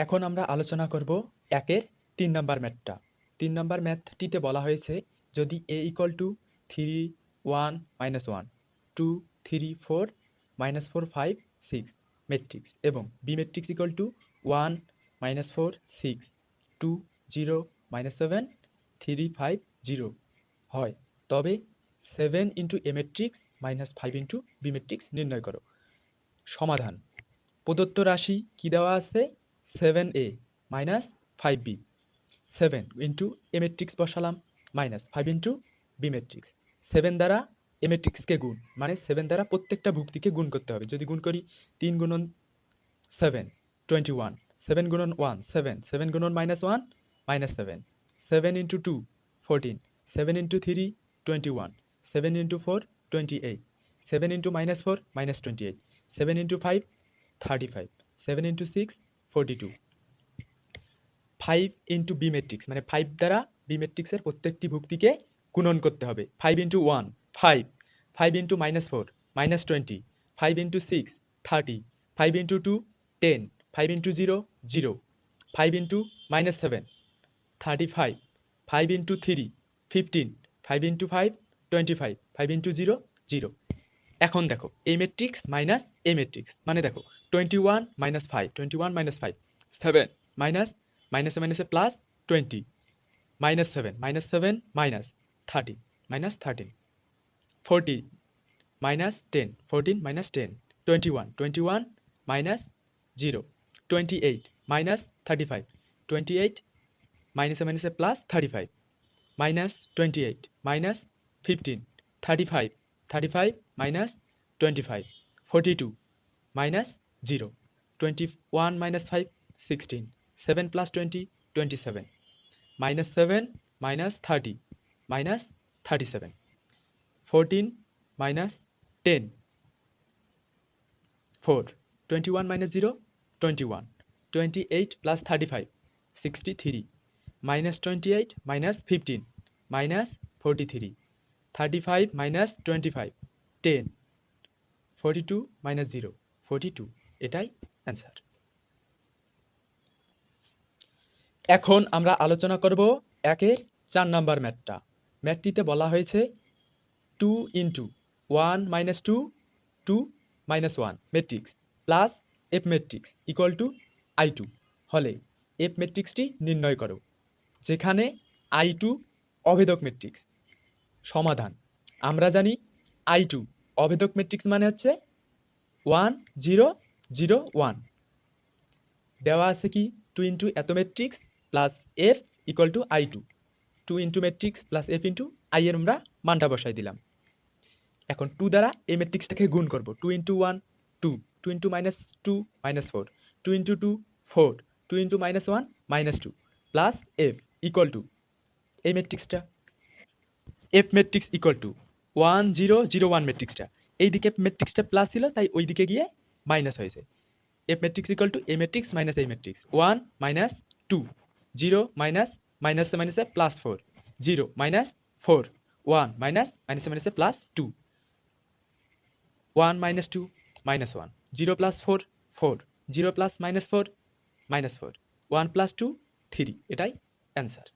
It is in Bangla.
এখন আমরা আলোচনা করব একের ৩ নাম্বার ম্যাথটা। ৩ নাম্বার ম্যাথটিতে বলা হয়েছে যদি a equal to 3, 1, -1, 2, 3, 4, -4, 5, 6 ম্যাট্রিক্স এবং b ম্যাট্রিক্স equal to 1, -4, 6, 2, 0, -7, 3, 5, 0 হয়, তবে 7 into a matrix -5 into b matrix নির্ণয় করো। সমাধান: প্রদত্ত রাশি কি দেওয়া আছে? 7a minus 5b। 7 ইন্টু এ ম্যাট্রিক্স বসালাম মাইনাস 5 ইন্টু বি ম্যাট্রিক্স। 7 দ্বারা এ ম্যাট্রিক্সকে গুণ, মানে 7 দ্বারা প্রত্যেকটা ভুক্তিকে গুণ করতে হবে। যদি গুণ করি 3 গুণন 7 21, 7 গুণন 1 7, 7 গুণন -1 -7, 7 into 2 14, 7 into 3 21, 7 into 4 28, 7 into -4 -28, 7 into 5 35, 7 into 6 42, 5 into B matrix, মানে 5 দ্বারা বি ম্যাট্রিক্সের প্রত্যেকটি ভুক্তিকে গুণন করতে হবে। 5 into 1 5, 5 into -4 -20, 5 into 6 30, 5 into 2 10, 5 into 0 0, 5 into -7 35, 5 into 3 15, 5 into 5 25, 5 into 0 0। এখন দেখো এই ম্যাট্রিক্স মাইনাস এ ম্যাট্রিক্স, মানে দেখো 21 মাইনাস 5 21 মাইনাস 5 7 মাইনাস মাইনাসে মাইনাসে plus 20 -7 -7 minus 30 minus 13 40 minus 10 14 minus 10 21 21 minus 0 28 minus 35 28 মাইনাসে মাইনাসে plus 35 minus 28 minus 15 35 35 minus 25 42 minus 0 21 minus 5 16 7 plus 20 27 minus 7 minus 30 minus 37 14 minus 10 4 21 minus 0 21 28 plus 35 63 minus 28 minus 15 minus 43 35 minus 25 10 42 minus 0 42, এটাই অ্যান্সার। এখন আমরা আলোচনা করব একের 4 নাম্বার ম্যাথটা। ম্যাথটিতে বলা হয়েছে 2 into 1 minus 2 2 minus 1 matrix plus F matrix equal to I2 হলে এফ ম্যাট্রিক্সটি নির্ণয় করো, যেখানে I2 অভেদক ম্যাট্রিক্স। সমাধান: আমরা জানি I2 অভেদক ম্যাট্রিক্স মানে হচ্ছে 1 0 0 1। দেওয়া আছে কি 2 ইন্টু এত matrix plus F equal to I2, 2 into matrix plus F into I এর আমরা মানটা বসাই দিলাম। এখন 2 দ্বারা এই ম্যাট্রিক্সটাকে গুণ করব। 2 into 1 2, 2 into -2 -4, 2 into 2 4, 2 into -1 -2 plus F equal to এই ম্যাট্রিক্সটা এফ ম্যাট্রিক্স ইকুয়াল টু 1 0 0 1 ম্যাট্রিক্সটা। এইদিকে ম্যাট্রিক্সটা প্লাস ছিল, তাই ওইদিকে গিয়ে মাইনাস হয়েছে। F matrix equal to A matrix minus এই ম্যাট্রিক্স 1 মাইনাস 2 0 মাইনাস মাইনাসে মাইনাসে প্লাস 4 0 মাইনাস 4 1 মাইনাস মাইনাসে মাইনাসে plus 2 1 minus 2 minus 1 0 plus 4 4 0 plus minus 4 minus 4 1 plus 2 3, এটাই অ্যান্সার।